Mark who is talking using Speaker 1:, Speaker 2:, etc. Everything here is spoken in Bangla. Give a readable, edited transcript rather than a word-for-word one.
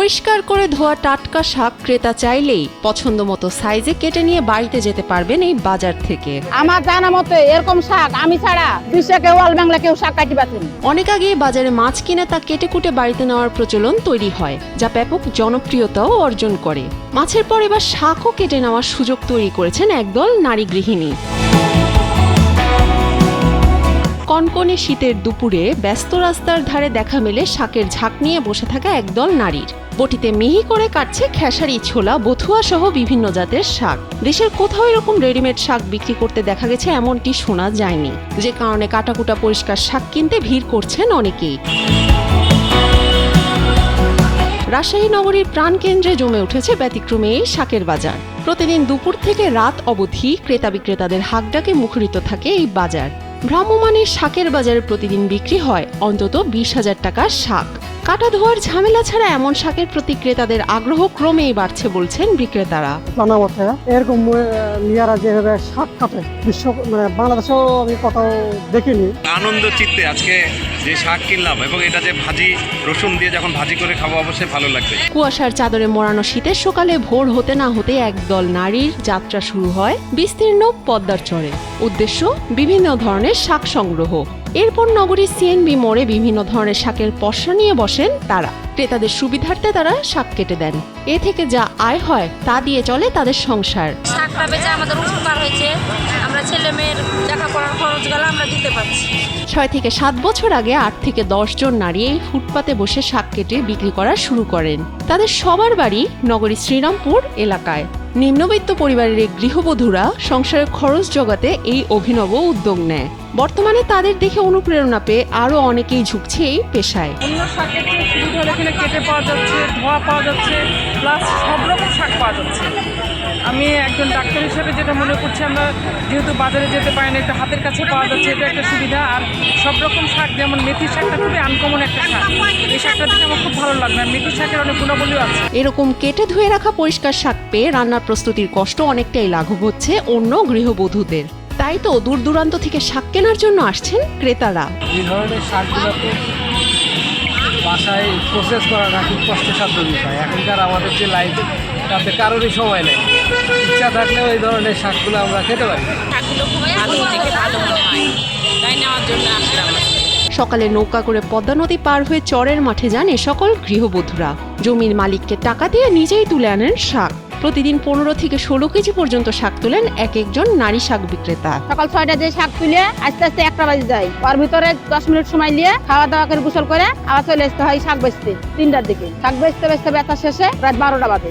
Speaker 1: পরিষ্কার করে ধোয়া টাটকা শাক ক্রেতা চাইলেই পছন্দ মতো সাইজে কেটে নিয়ে বাড়িতে যেতে পারবেন এই বাজার থেকে।
Speaker 2: আমার জানা মতে এরকম শাক আমি ছাড়া বিশ্বে কেউ অল বাংলা কেউ শাক কাটি পাচ্ছেন।
Speaker 1: অনেক আগে বাজারে মাছ কিনে তা কেটে কুটে বাড়িতে নেওয়ার প্রচলন তৈরি হয়, যা ব্যাপক জনপ্রিয়তাও অর্জন করে। মাছের পর এবার শাকও কেটে নেওয়ার সুযোগ তৈরি করেছেন একদল নারী গৃহিণী। কনকনে শীতের দুপুরে ব্যস্ত রাস্তার ধারে দেখা মেলে শাকের ঝাঁক নিয়ে বসে থাকা একদল নারীর। বটিতে মিহি করে কাটছে খেসারি, ছোলা, বথুয়া সহ বিভিন্ন জাতের শাক। দেশের কোথাও এরকম রেডিমেড শাক বিক্রি করতে দেখা গেছে এমনটি শোনা যায়নি, যে কারণে কাটাকুটা পরিষ্কার শাক কিনতে ভিড় করছেন অনেকেই। রাজশাহী নগরীর প্রাণকেন্দ্রে জমে উঠেছে ব্যতিক্রমী এই শাকের বাজার। প্রতিদিন দুপুর থেকে রাত অবধি ক্রেতা বিক্রেতাদের হাঁকডাকে মুখরিত থাকে এই বাজার। ভ্রাম্যমাণের শাকের বাজারে প্রতিদিন বিক্রি হয় অন্তত 20,000 টাকার শাক। কাটা ধোয়ার ঝামেলা ছাড়া এমন শাকের প্রতি ক্রেতাদের আগ্রহ ক্রমেই বাড়ছে বলছেন বিক্রেতারা।
Speaker 3: জানা মতে এরকম নিয়ারা যেভাবে শাক কাটে বিশ্ব বাংলাদেশেও আমি কোথাও দেখিনি।
Speaker 4: আনন্দ চিত্তে আজকে যে শাক কিনলাম এবং এটা যে ভাজি রসুন দিয়ে যখন ভাজি করে খাবো অবশ্যই ভালো লাগবে।
Speaker 1: কুয়াশার চাদরে মোড়ানো শীতের সকালে ভোর হতে না হতে একদল নারীর যাত্রা শুরু হয় বিস্তীর্ণ পদ্মার চরে। উদ্দেশ্য বিভিন্ন ধরনের শাক সংগ্রহ। এরপর নগরীর সিএনবি মোড়ে বিভিন্ন ধরনের শাকের পসরা নিয়ে বসেন তারা। ক্রেতাদের সুবিধার্থে তারা শাক কেটে দেন। এ থেকে যা আয় হয় তা দিয়ে চলে তাদের সংসার।
Speaker 5: শাকটা বেচে আমাদের উপকার হয়েছে, আমরা ছেলে মেয়ের লেখাপড়ার খরচ গেলে আমরা দিতে পারছি।
Speaker 1: 6 থেকে 7 বছর আগে 8 থেকে 10 জন নারী এই ফুটপাতে বসে শাক কেটে বিক্রি করা শুরু করেন। তাদের সবার বাড়ি নগরীর শ্রীরামপুর এলাকায়। নিম্নবিত্ত পরিবারের এই গৃহবধূরা সংসারের খরচ জোগাতে এই অভিনব উদ্যোগ নেয়। বর্তমানে তাদের দেখে অনুপ্রেরণা পেয়ে আরো অনেকেই ঝুঁকছে এই পেশায়।
Speaker 6: অন্য শাকের চেয়ে সুবিধা এখানে কেটে পাওয়া যাচ্ছে, ধোয়া পাওয়া যাচ্ছে, প্লাস সব রকম শাক পাওয়া যাচ্ছে। আমি একজন ডাক্তার হিসেবে যেটা মনে করছি, আমরা যেহেতু বাজারে যেতে পারি না, একটু হাতের কাছে পাওয়া যাচ্ছে, এটা একটা সুবিধা। আর সব রকম শাক, যেমন মেথি শাকটা খুবই আনকমন একটা শাক, এই শাকটা দেখে আমার খুব ভালো লাগবে। আর মেথি শাকের অনেক গুণাবলীও আছে।
Speaker 1: এরকম কেটে ধুয়ে রাখা পরিষ্কার শাক পেয়ে রান্নার প্রস্তুতির কষ্ট অনেকটাই লাঘব হচ্ছে অন্য গৃহবধূদের। তাই তো দূর দূরান্ত থেকে শাক কেনার জন্য আসছেন ক্রেতারা।
Speaker 7: এই ধরনের শাকগুলোকে বাসায় প্রসেস করাটা খুব কষ্টসাধ্য বিষয়। এখনকার আমাদের যে লাইফে তাতে কারোরই সময় নেই। ইচ্ছা থাকলেও এই ধরনের শাকগুলো আমরা খেতে পারি।
Speaker 5: শাকগুলো খুবই ভালো দেখে ভালো মনে হয়, তাই নেওয়ার জন্য আসলাম।
Speaker 1: সকালে নৌকা করে পদ্মা নদী পার হয়ে চরের মাঠে যান এ সকল গৃহবধূরা। জমির মালিককে টাকা দিয়ে নিজেই তুলে আনেন শাক। প্রতিদিন 15 থেকে 16 কেজি পর্যন্ত শাক তোলেন এক একজন নারী শাক বিক্রেতা।
Speaker 2: সকাল 6টায় যে শাক তুলে আস্তে আস্তে 1টা বাজে যায়। ওর ভিতরে 10 মিনিট সময় নিয়ে খাওয়া দাওয়া করে গোসল করে আবার চলে আসতে হয় শাক বেচতে 3টার দিকে। শাক বেচতে বেচতে বেচা শেষে রাত 12টা বাজে।